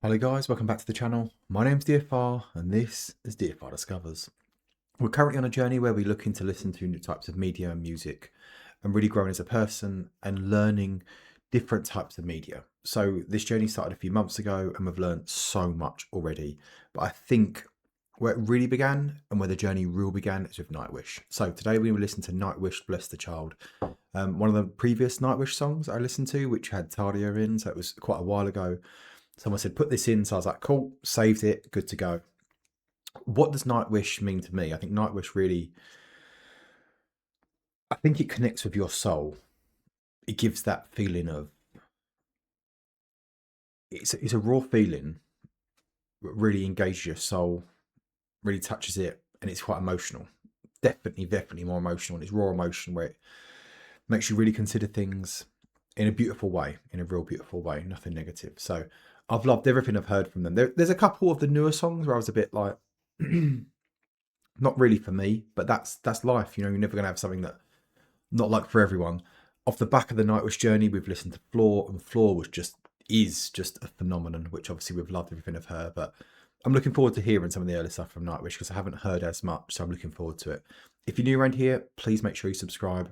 Hello guys, welcome back to the channel. My name's DFR and this is DFR Discovers. We're currently on a journey where we're looking to listen to new types of media and music and really growing as a person and learning different types of media. So this journey started a few months ago and we've learned so much already. But I think where it really began and where the journey real began is with Nightwish. So today we will listen to Nightwish, Bless the Child. One of the previous Nightwish songs I listened to, which had Talia in, so it was quite a while ago. Someone said, put this in. So I was like, cool, saved it, good to go. What does Nightwish mean to me? I think Nightwish really, I think it connects with your soul. It gives that feeling of, it's a raw feeling that really engages your soul, really touches it, and it's quite emotional. Definitely more emotional. And it's raw emotion where it makes you really consider things in a beautiful way, in a real beautiful way, nothing negative. So I've loved everything I've heard from them. There's a couple of the newer songs where I was a bit like, not really for me, but that's life. You know, you're never going to have something that not like for everyone. Off the back of the Nightwish journey, we've listened to Floor, and Floor is just a phenomenon, which obviously we've loved everything of her. But I'm looking forward to hearing some of the early stuff from Nightwish because I haven't heard as much, so I'm looking forward to it. If you're new around here, please make sure you subscribe.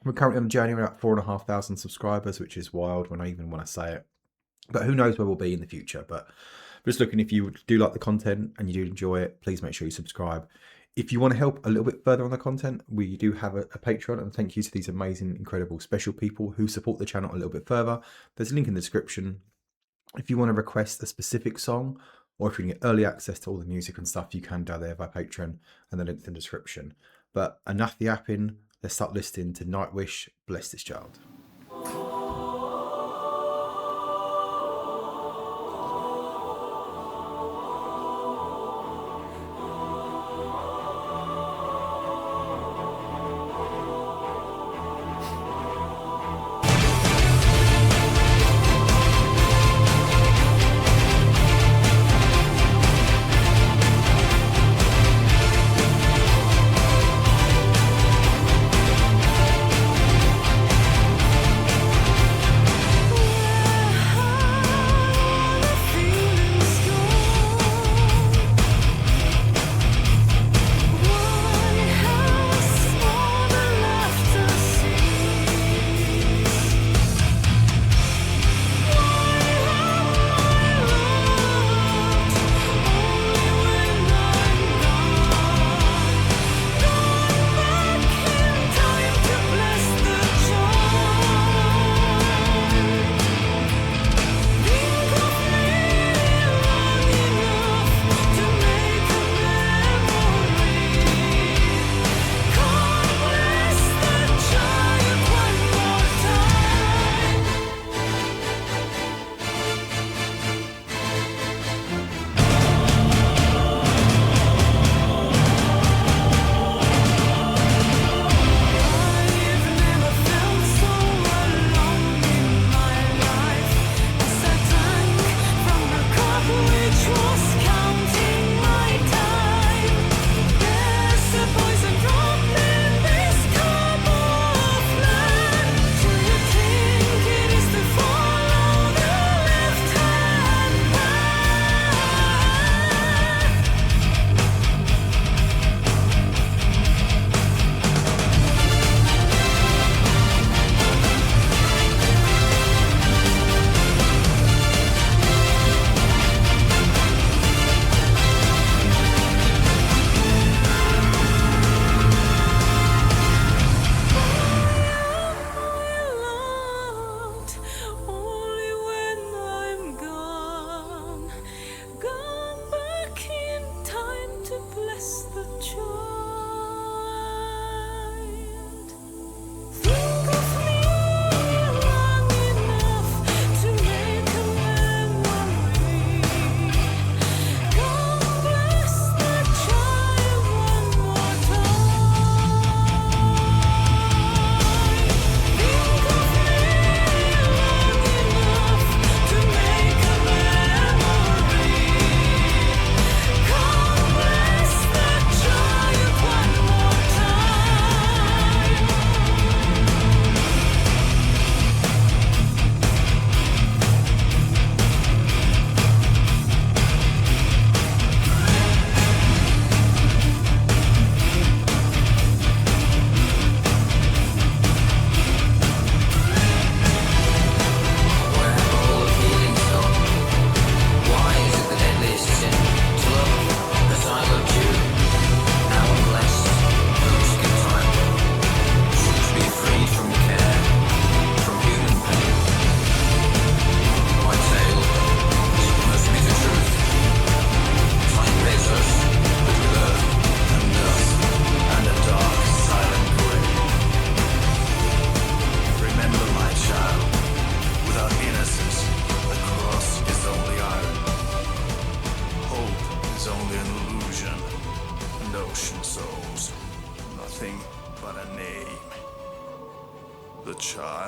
We're currently on a journey, we're at 4,500 subscribers, which is wild when I say it. But who knows where we'll be in the future. But just looking, if you do like the content and you do enjoy it, please make sure you subscribe. If you want to help a little bit further on the content, we do have a Patreon, and thank you to these amazing, incredible, special people who support the channel a little bit further. There's a link in the description. If you want to request a specific song, or if you can get early access to all the music and stuff, you can down there by Patreon, and the link's in the description. But enough the yapping, let's start listening to Nightwish, Bless This Child.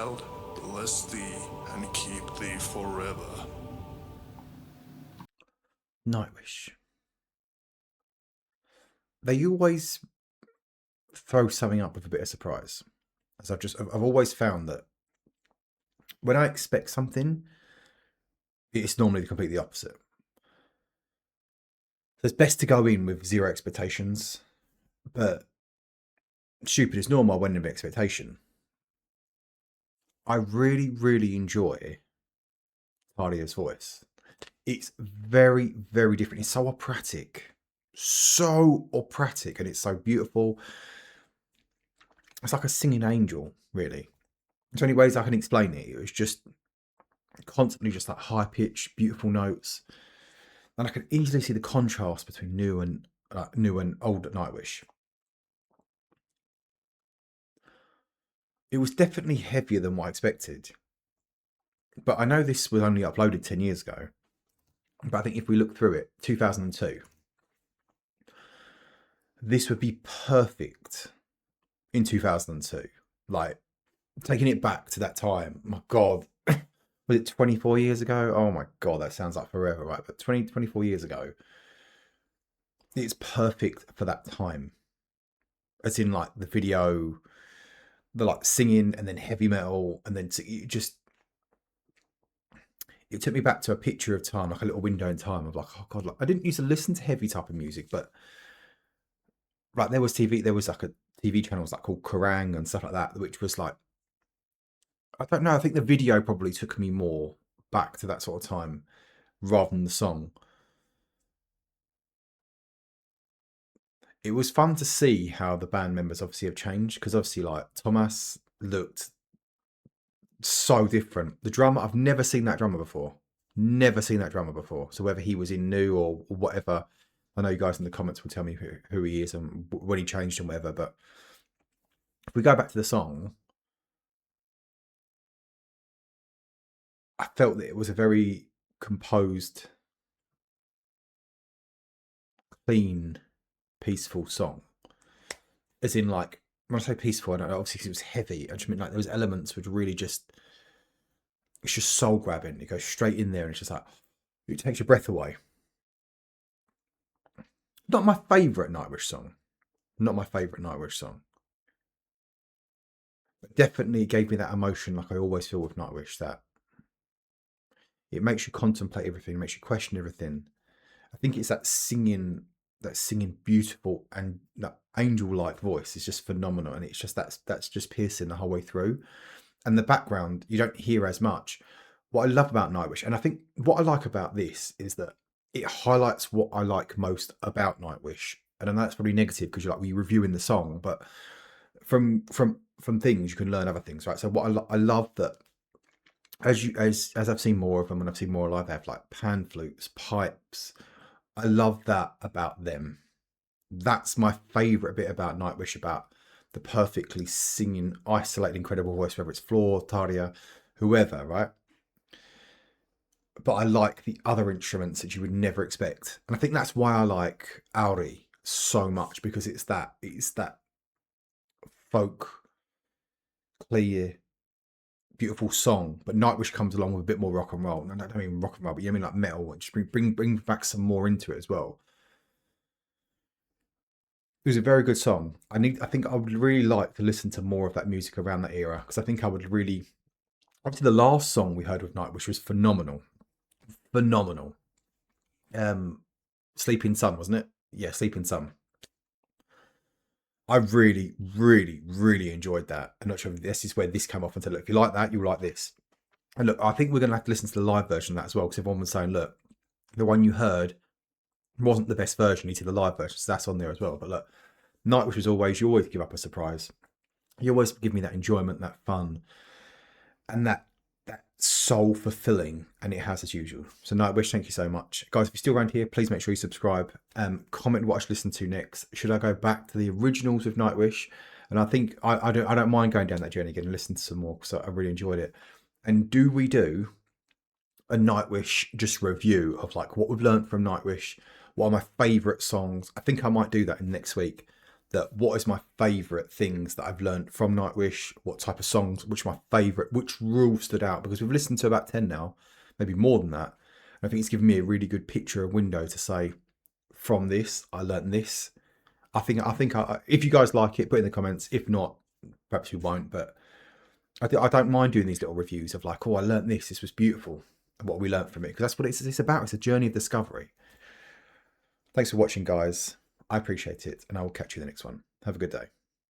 child, bless thee and keep thee forever. Nightwish. They always throw something up with a bit of surprise. As I've always found that when I expect something, it's normally completely opposite. So it's best to go in with zero expectations, but stupid is normal. I went in with expectation. I really, really enjoy Talia's voice. It's very, very different. It's so operatic, and it's so beautiful. It's like a singing angel, really. There's only ways I can explain it. It was just constantly just like high pitched, beautiful notes, and I could easily see the contrast between new and old Nightwish. It was definitely heavier than what I expected, but I know this was only uploaded 10 years ago. But I think if we look through it, 2002, this would be perfect in 2002. Like taking it back to that time. My God, was it 24 years ago? Oh my God, that sounds like forever, right? But 24 years ago, it's perfect for that time. As in like the video, the like singing and then heavy metal and then it took me back to a picture of time, like a little window in time of like, oh God, like I didn't used to listen to heavy type of music, but like there was like a TV channels like called Kerrang and stuff like that, which was like, I don't know, I think the video probably took me more back to that sort of time rather than the song. It was fun to see how the band members obviously have changed because obviously like Thomas looked so different. The drummer, I've never seen that drummer before. Never seen that drummer before. So whether he was in new or whatever, I know you guys in the comments will tell me who he is and when he changed and whatever. But if we go back to the song, I felt that it was a very composed, clean, peaceful song. As in, like, when I say peaceful, I don't know, obviously it was heavy. I just mean like those elements which really just, it's just soul grabbing. It goes straight in there and it's just like, it takes your breath away. Not my favourite Nightwish song. Not my favourite Nightwish song. But definitely gave me that emotion like I always feel with Nightwish, that it makes you contemplate everything, makes you question everything. I think it's that singing beautiful and that angel-like voice is just phenomenal, and it's just that's just piercing the whole way through. And the background you don't hear as much. What I love about Nightwish, and I think what I like about this is that it highlights what I like most about Nightwish. And I know that's probably negative because you're like, we reviewing the song, but from things you can learn other things, right? So what I love that as I've seen more of them and I've seen more live, they have like pan flutes, pipes. I love that about them. That's my favourite bit about Nightwish, about the perfectly singing, isolated, incredible voice, whether it's Floor, Taria, whoever, right? But I like the other instruments that you would never expect. And I think that's why I like Auri so much, because it's that folk, clear, beautiful song. But Nightwish comes along with a bit more rock and roll. And I don't mean rock and roll, but you mean like metal. Just bring back some more into it as well. It was a very good song. I think I would really like to listen to more of that music around that era, because I think I would really. Obviously, the last song we heard with Nightwish was phenomenal, phenomenal. Sleeping Sun, wasn't it? Yeah, Sleeping Sun. I really, really, really enjoyed that. I'm not sure if this is where this came off and said, look, if you like that, you'll like this. And look, I think we're going to have to listen to the live version of that as well, because everyone was saying, look, the one you heard wasn't the best version. You see the live version, so that's on there as well. But look, Nightwish was always, you always give up a surprise. You always give me that enjoyment, that fun, and that soul fulfilling, and it has as usual. So Nightwish, thank you so much, guys. If you're still around here, please make sure you subscribe. Comment what I should listen to next. Should I go back to the originals with Nightwish? And I think I don't mind going down that journey again and listen to some more, because I really enjoyed it. And do we do a Nightwish just review of like what we've learned from Nightwish? What are my favourite songs? I think I might do that in next week. that what is my favourite things that I've learned from Nightwish, what type of songs, which are my favourite, which rules stood out, because we've listened to about 10 now, maybe more than that. And I think it's given me a really good picture, a window to say, from this, I learned this. I think if you guys like it, put it in the comments. If not, perhaps you won't, but I don't mind doing these little reviews of like, oh, I learned this. This was beautiful. And what we learned from it. Because that's what it's about. It's a journey of discovery. Thanks for watching, guys. I appreciate it. And I will catch you in the next one. Have a good day.